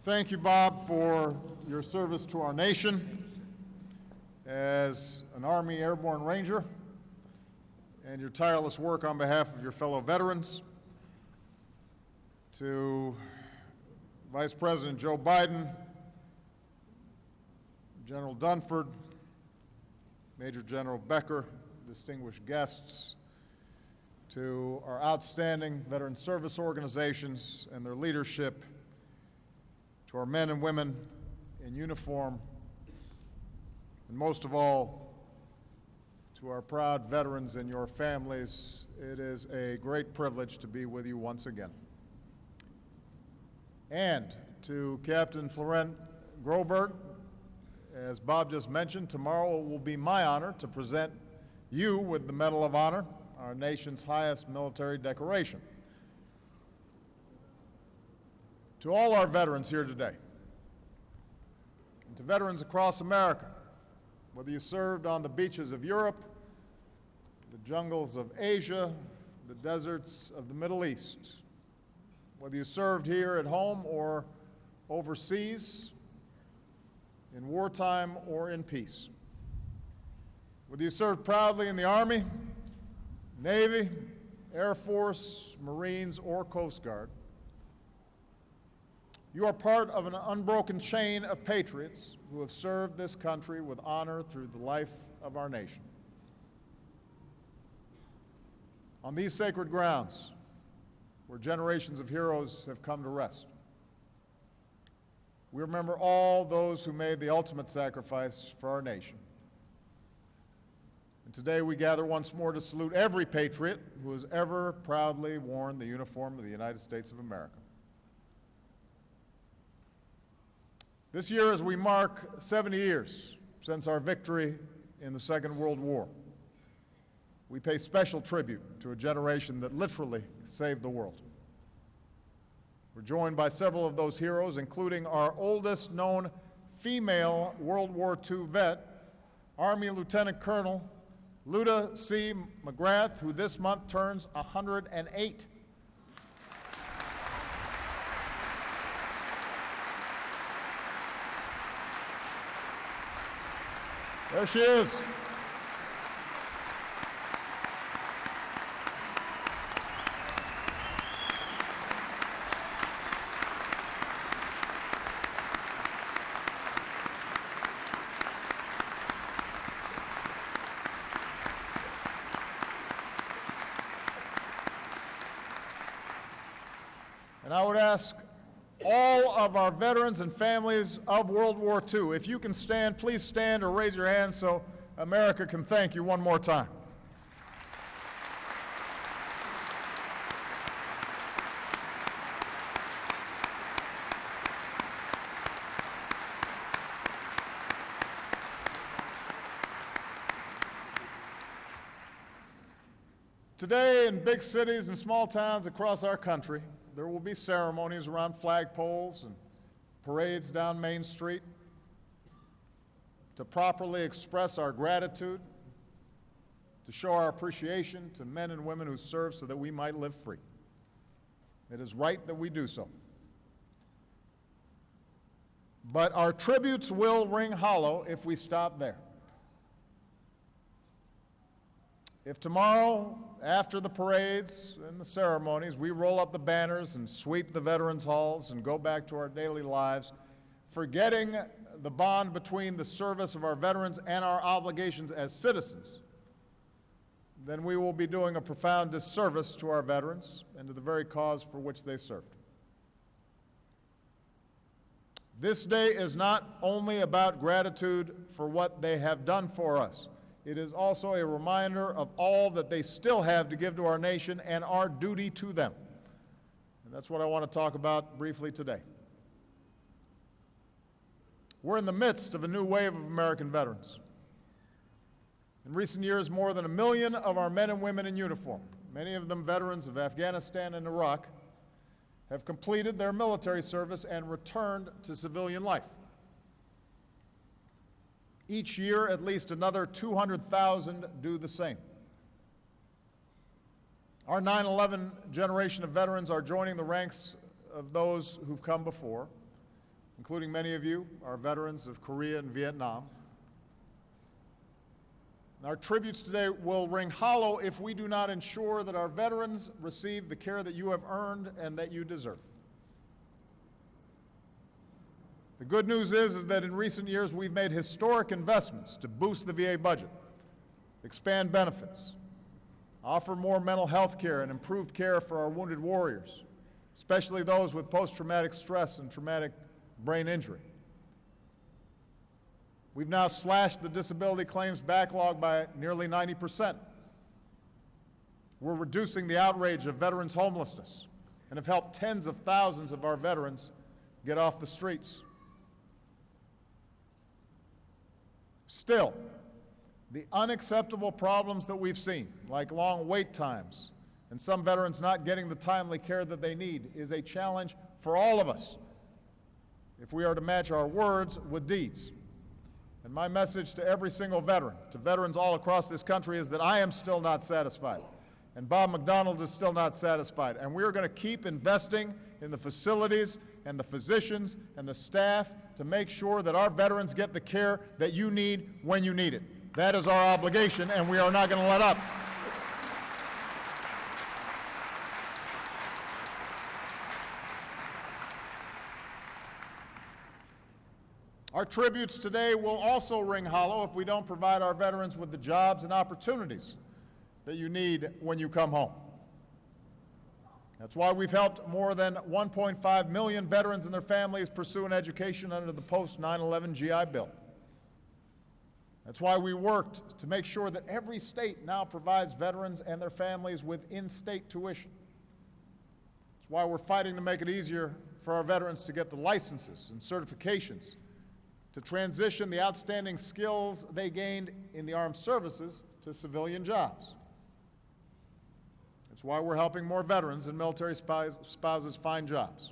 Thank you, Bob, for your service to our nation as an Army Airborne Ranger and your tireless work on behalf of your fellow veterans. To Vice President Joe Biden, General Dunford, Major General Becker, distinguished guests, to our outstanding veteran service organizations and their leadership, to our men and women in uniform, and most of all, to our proud veterans and your families, it is a great privilege to be with you once again. And to Captain Florent Groberg, as Bob just mentioned, tomorrow it will be my honor to present you with the Medal of Honor, our nation's highest military decoration. To all our veterans here today, and to veterans across America, whether you served on the beaches of Europe, the jungles of Asia, the deserts of the Middle East, whether you served here at home or overseas, in wartime or in peace, whether you served proudly in the Army, Navy, Air Force, Marines, or Coast Guard, you are part of an unbroken chain of patriots who have served this country with honor through the life of our nation. On these sacred grounds, where generations of heroes have come to rest, we remember all those who made the ultimate sacrifice for our nation. And today we gather once more to salute every patriot who has ever proudly worn the uniform of the United States of America. This year, as we mark 70 years since our victory in the Second World War, we pay special tribute to a generation that literally saved the world. We're joined by several of those heroes, including our oldest known female World War II vet, Army Lieutenant Colonel Luda C. McGrath, who this month turns 108. There she is. And I would ask all of our veterans and families of World War II, if you can stand, please stand or raise your hand so America can thank you one more time. Today, in big cities and small towns across our country, there will be ceremonies around flagpoles and parades down Main Street to properly express our gratitude, to show our appreciation to men and women who serve so that we might live free. It is right that we do so. But our tributes will ring hollow if we stop there. If tomorrow, after the parades and the ceremonies, we roll up the banners and sweep the veterans' halls and go back to our daily lives, forgetting the bond between the service of our veterans and our obligations as citizens, then we will be doing a profound disservice to our veterans and to the very cause for which they served. This day is not only about gratitude for what they have done for us. It is also a reminder of all that they still have to give to our nation and our duty to them. And that's what I want to talk about briefly today. We're in the midst of a new wave of American veterans. In recent years, more than 1 million of our men and women in uniform, many of them veterans of Afghanistan and Iraq, have completed their military service and returned to civilian life. Each year, at least another 200,000 do the same. Our 9/11 generation of veterans are joining the ranks of those who've come before, including many of you, are veterans of Korea and Vietnam. Our tributes today will ring hollow if we do not ensure that our veterans receive the care that you have earned and that you deserve. The good news is that in recent years we've made historic investments to boost the VA budget, expand benefits, offer more mental health care and improved care for our wounded warriors, especially those with post-traumatic stress and traumatic brain injury. We've now slashed the disability claims backlog by nearly 90%. We're reducing the outrage of veterans' homelessness and have helped tens of thousands of our veterans get off the streets. Still, the unacceptable problems that we've seen, like long wait times and some veterans not getting the timely care that they need, is a challenge for all of us if we are to match our words with deeds. And my message to every single veteran, to veterans all across this country, is that I am still not satisfied, and Bob McDonald is still not satisfied, and we are going to keep investing in the facilities and the physicians and the staff to make sure that our veterans get the care that you need when you need it. That is our obligation, and we are not going to let up. Our tributes today will also ring hollow if we don't provide our veterans with the jobs and opportunities that you need when you come home. That's why we've helped more than 1.5 million veterans and their families pursue an education under the post-9/11 GI Bill. That's why we worked to make sure that every state now provides veterans and their families with in-state tuition. That's why we're fighting to make it easier for our veterans to get the licenses and certifications to transition the outstanding skills they gained in the armed services to civilian jobs. That's why we're helping more veterans and military spouses find jobs.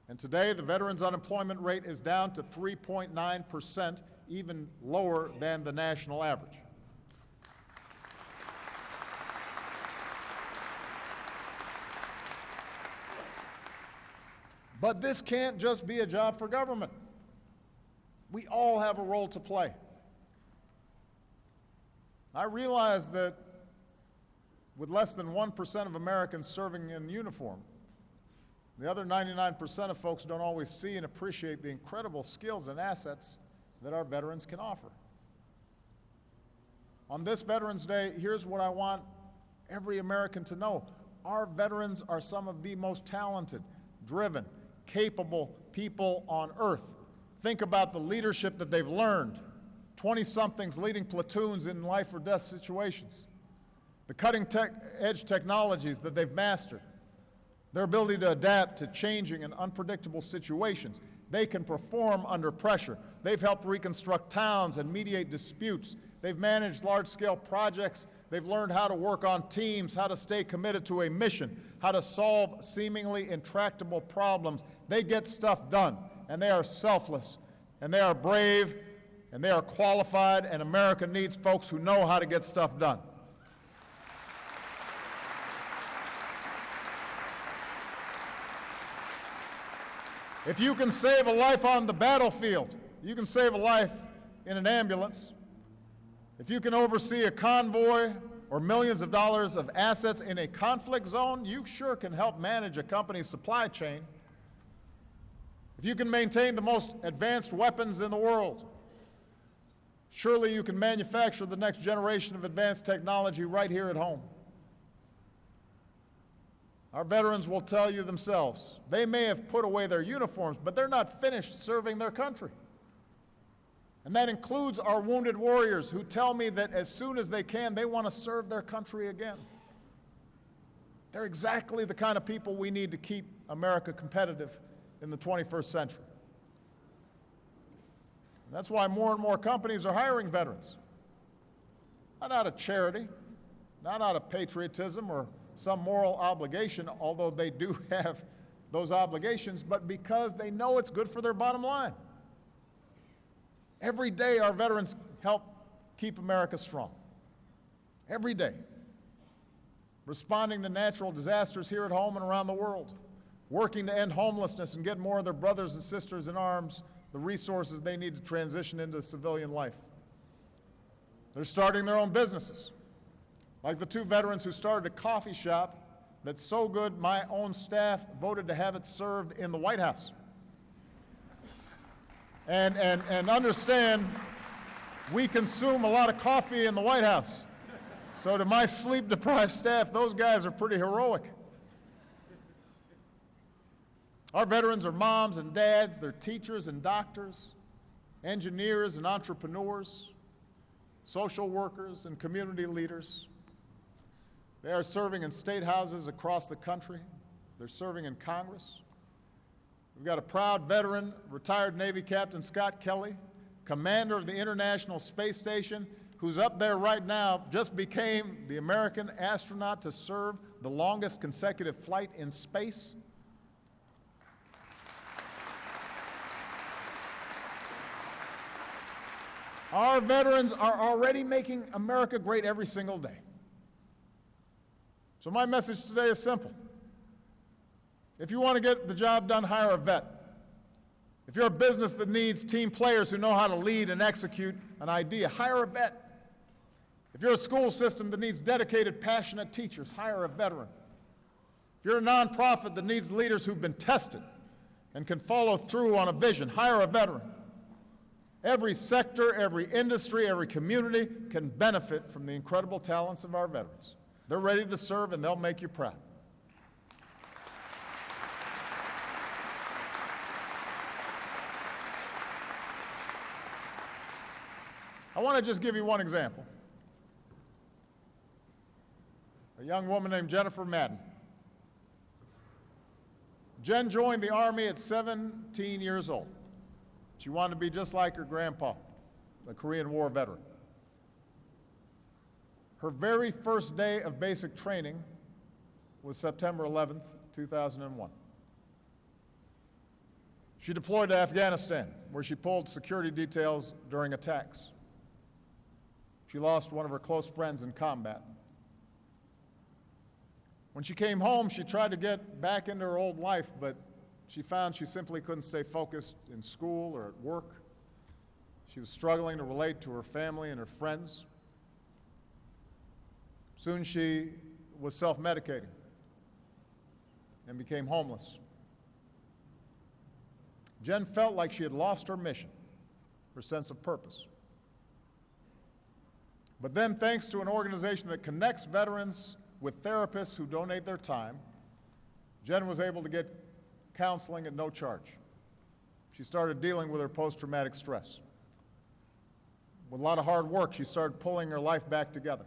And today, the veterans' unemployment rate is down to 3.9%, even lower than the national average. But this can't just be a job for government. We all have a role to play. I realize that with less than 1% of Americans serving in uniform, the other 99% of folks don't always see and appreciate the incredible skills and assets that our veterans can offer. On this Veterans Day, here's what I want every American to know. Our veterans are some of the most talented, driven, capable people on earth. Think about the leadership that they've learned. 20-somethings leading platoons in life or death situations. The cutting-edge technologies that they've mastered. Their ability to adapt to changing and unpredictable situations. They can perform under pressure. They've helped reconstruct towns and mediate disputes. They've managed large-scale projects. They've learned how to work on teams, how to stay committed to a mission, how to solve seemingly intractable problems. They get stuff done, and they are selfless, and they are brave, and they are qualified, and America needs folks who know how to get stuff done. If you can save a life on the battlefield, you can save a life in an ambulance. If you can oversee a convoy or millions of dollars of assets in a conflict zone, you sure can help manage a company's supply chain. If you can maintain the most advanced weapons in the world, surely you can manufacture the next generation of advanced technology right here at home. Our veterans will tell you themselves, they may have put away their uniforms, but they're not finished serving their country. And that includes our wounded warriors who tell me that as soon as they can, they want to serve their country again. They're exactly the kind of people we need to keep America competitive in the 21st century. And that's why more and more companies are hiring veterans. Not out of charity, not out of patriotism or some moral obligation, although they do have those obligations, but because they know it's good for their bottom line. Every day our veterans help keep America strong. Every day. Responding to natural disasters here at home and around the world. working to end homelessness and get more of their brothers and sisters in arms the resources they need to transition into civilian life. They're starting their own businesses, like the two veterans who started a coffee shop that's so good my own staff voted to have it served in the White House. And understand, we consume a lot of coffee in the White House. So to my sleep-deprived staff, those guys are pretty heroic. Our veterans are moms and dads, they're teachers and doctors, engineers and entrepreneurs, social workers and community leaders. They are serving in state houses across the country. They're serving in Congress. We've got a proud veteran, retired Navy Captain Scott Kelly, commander of the International Space Station, who's up there right now, just became the American astronaut to serve the longest consecutive flight in space. Our veterans are already making America great every single day. So my message today is simple. If you want to get the job done, hire a vet. If you're a business that needs team players who know how to lead and execute an idea, hire a vet. If you're a school system that needs dedicated, passionate teachers, hire a veteran. If you're a nonprofit that needs leaders who've been tested and can follow through on a vision, hire a veteran. Every sector, every industry, every community can benefit from the incredible talents of our veterans. They're ready to serve, and they'll make you proud. I want to just give you one example. A young woman named Jennifer Madden. Jen joined the Army at 17 years old. She wanted to be just like her grandpa, a Korean War veteran. Her very first day of basic training was September 11th, 2001. She deployed to Afghanistan, where she pulled security details during attacks. She lost one of her close friends in combat. When she came home, she tried to get back into her old life, but she found she simply couldn't stay focused in school or at work. She was struggling to relate to her family and her friends. Soon she was self-medicating and became homeless. Jen felt like she had lost her mission, her sense of purpose. But then, thanks to an organization that connects veterans with therapists who donate their time, Jen was able to get counseling at no charge. She started dealing with her post-traumatic stress. With a lot of hard work, she started pulling her life back together.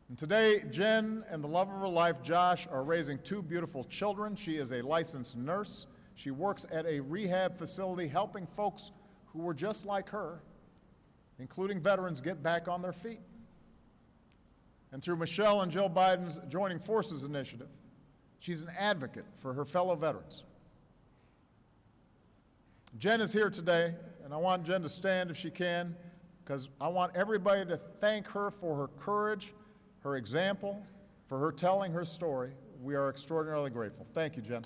And today, Jen and the love of her life, Josh, are raising two beautiful children. She is a licensed nurse. She works at a rehab facility helping folks who were just like her, including veterans, get back on their feet. And through Michelle and Jill Biden's Joining Forces initiative, she's an advocate for her fellow veterans. Jen is here today, and I want Jen to stand if she can, because I want everybody to thank her for her courage, her example, for her telling her story. We are extraordinarily grateful. Thank you, Jen.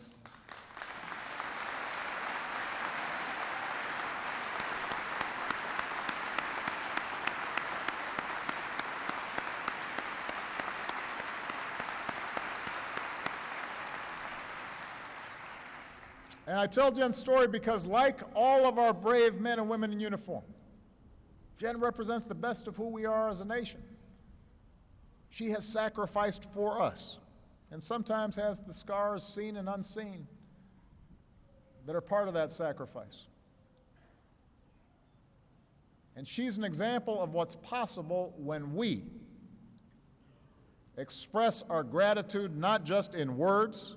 And I tell Jen's story because, like all of our brave men and women in uniform, Jen represents the best of who we are as a nation. She has sacrificed for us, and sometimes has the scars seen and unseen that are part of that sacrifice. And she's an example of what's possible when we express our gratitude not just in words,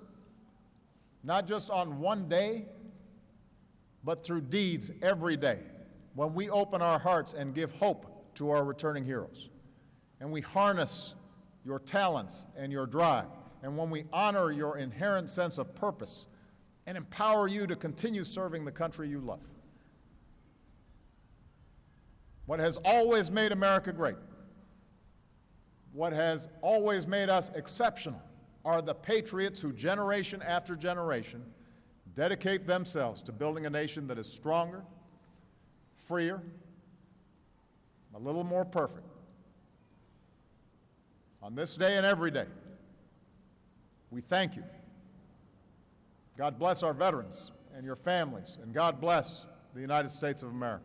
not just on one day, but through deeds every day, when we open our hearts and give hope to our returning heroes, and we harness your talents and your drive, and when we honor your inherent sense of purpose and empower you to continue serving the country you love. What has always made America great, what has always made us exceptional, are the patriots who, generation after generation, dedicate themselves to building a nation that is stronger, freer, a little more perfect. On this day and every day, we thank you. God bless our veterans and your families, and God bless the United States of America.